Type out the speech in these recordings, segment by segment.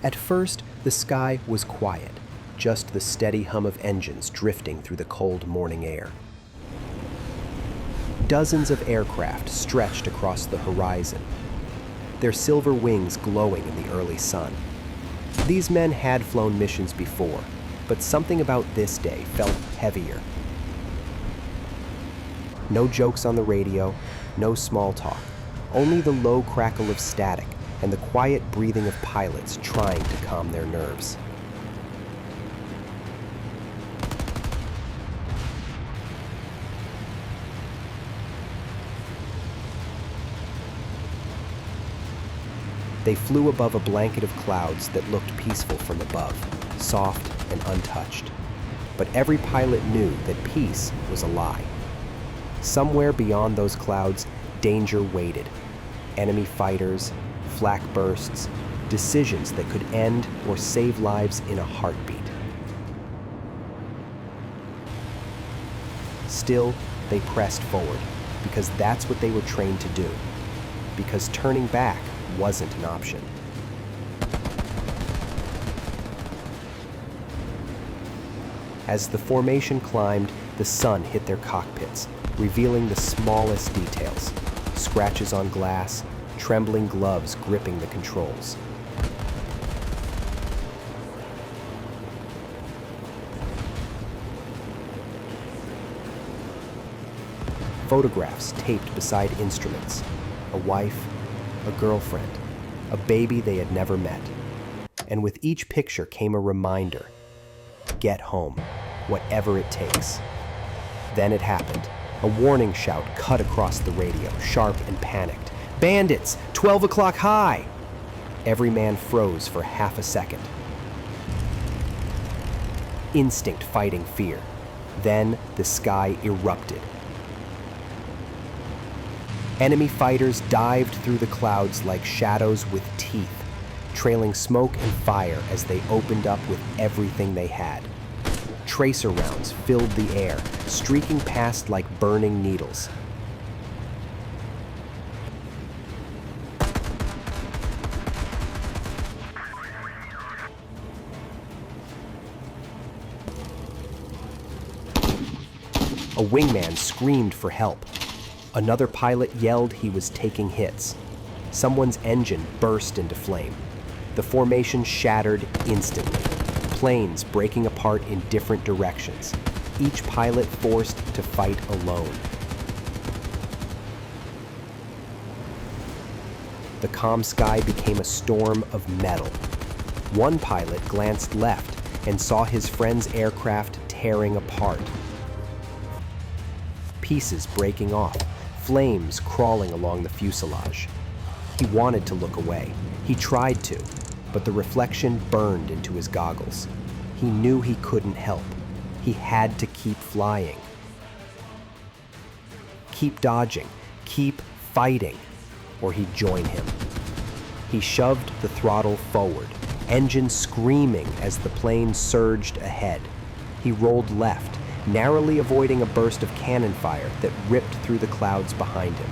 At first, the sky was quiet, just the steady hum of engines drifting through the cold morning air. Dozens of aircraft stretched across the horizon, their silver wings glowing in the early sun. These men had flown missions before, but something about this day felt heavier. No jokes on the radio, no small talk, only the low crackle of static and the quiet breathing of pilots trying to calm their nerves. They flew above a blanket of clouds that looked peaceful from above, soft and untouched. But every pilot knew that peace was a lie. Somewhere beyond those clouds, danger waited. Enemy fighters, flak bursts, decisions that could end or save lives in a heartbeat. Still, they pressed forward, because that's what they were trained to do. Because turning back wasn't an option. As the formation climbed, the sun hit their cockpits, revealing the smallest details. Scratches on glass, trembling gloves gripping the controls. Photographs taped beside instruments. A wife, a girlfriend, a baby they had never met. And with each picture came a reminder: get home, whatever it takes. Then it happened. A warning shout cut across the radio, sharp and panicked. Bandits! 12 o'clock high! Every man froze for half a second. Instinct fighting fear. Then the sky erupted. Enemy fighters dived through the clouds like shadows with teeth, trailing smoke and fire as they opened up with everything they had. Tracer rounds filled the air, streaking past like burning needles. A wingman screamed for help. Another pilot yelled he was taking hits. Someone's engine burst into flame. The formation shattered instantly, planes breaking apart in different directions, each pilot forced to fight alone. The calm sky became a storm of metal. One pilot glanced left and saw his friend's aircraft tearing apart. Pieces breaking off, flames crawling along the fuselage. He wanted to look away. He tried to, but the reflection burned into his goggles. He knew he couldn't help. He had to keep flying. Keep dodging, keep fighting, or he'd join him. He shoved the throttle forward, engine screaming as the plane surged ahead. He rolled left, narrowly avoiding a burst of cannon fire that ripped through the clouds behind him.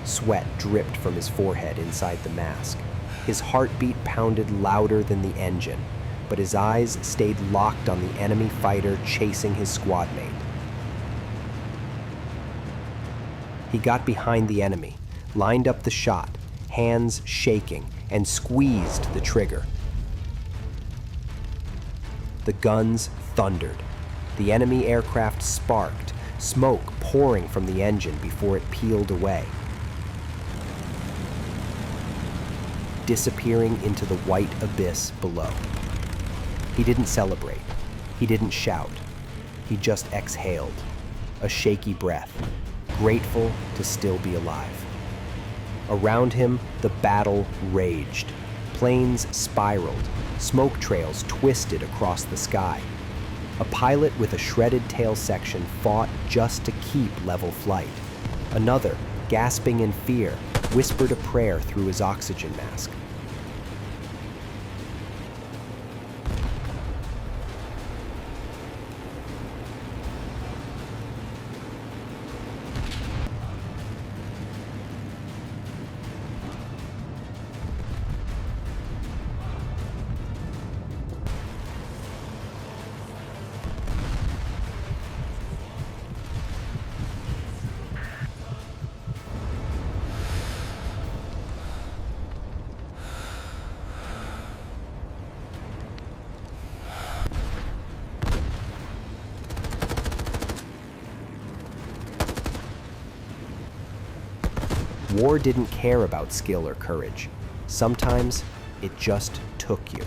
Sweat dripped from his forehead inside the mask. His heartbeat pounded louder than the engine, but his eyes stayed locked on the enemy fighter chasing his squad mate. He got behind the enemy, lined up the shot, hands shaking, and squeezed the trigger. The guns thundered. The enemy aircraft sparked, smoke pouring from the engine before it peeled away, disappearing into the white abyss below. He didn't celebrate. He didn't shout. He just exhaled, a shaky breath, grateful to still be alive. Around him, the battle raged. Planes spiraled, smoke trails twisted across the sky. A pilot with a shredded tail section fought just to keep level flight. Another, gasping in fear, whispered a prayer through his oxygen mask. War didn't care about skill or courage. Sometimes it just took you.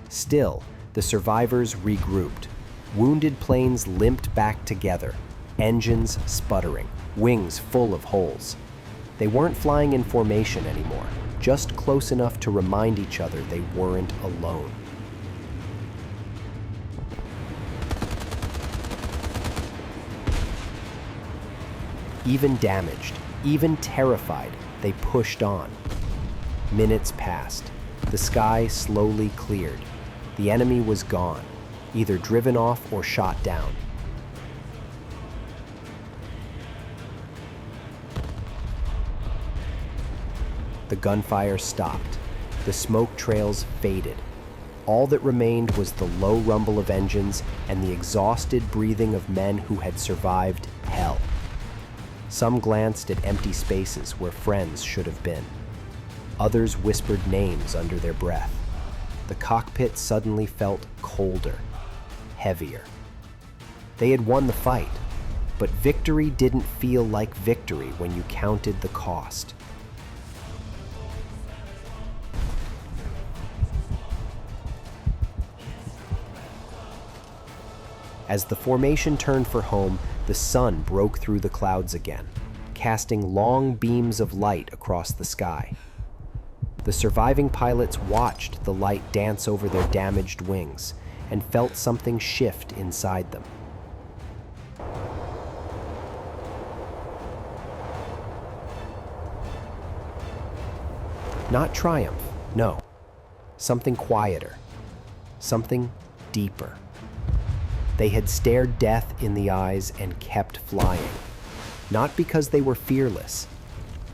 Still, the survivors regrouped. Wounded planes limped back together, engines sputtering, wings full of holes. They weren't flying in formation anymore, just close enough to remind each other they weren't alone. Even damaged, even terrified, they pushed on. Minutes passed. The sky slowly cleared. The enemy was gone, either driven off or shot down. The gunfire stopped. The smoke trails faded. All that remained was the low rumble of engines and the exhausted breathing of men who had survived hell. Some glanced at empty spaces where friends should have been. Others whispered names under their breath. The cockpit suddenly felt colder, heavier. They had won the fight, but victory didn't feel like victory when you counted the cost. As the formation turned for home, the sun broke through the clouds again, casting long beams of light across the sky. The surviving pilots watched the light dance over their damaged wings and felt something shift inside them. Not triumph, no. Something quieter, something deeper. They had stared death in the eyes and kept flying, not because they were fearless,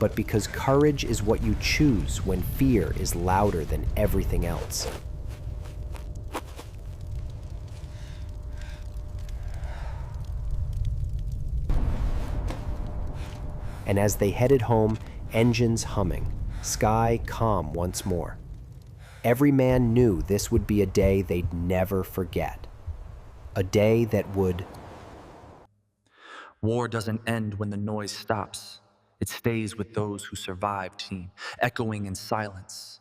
but because courage is what you choose when fear is louder than everything else. And as they headed home, engines humming, sky calm once more. Every man knew this would be a day they'd never forget. A day that would... War doesn't end when the noise stops. It stays with those who survive, team, echoing in silence,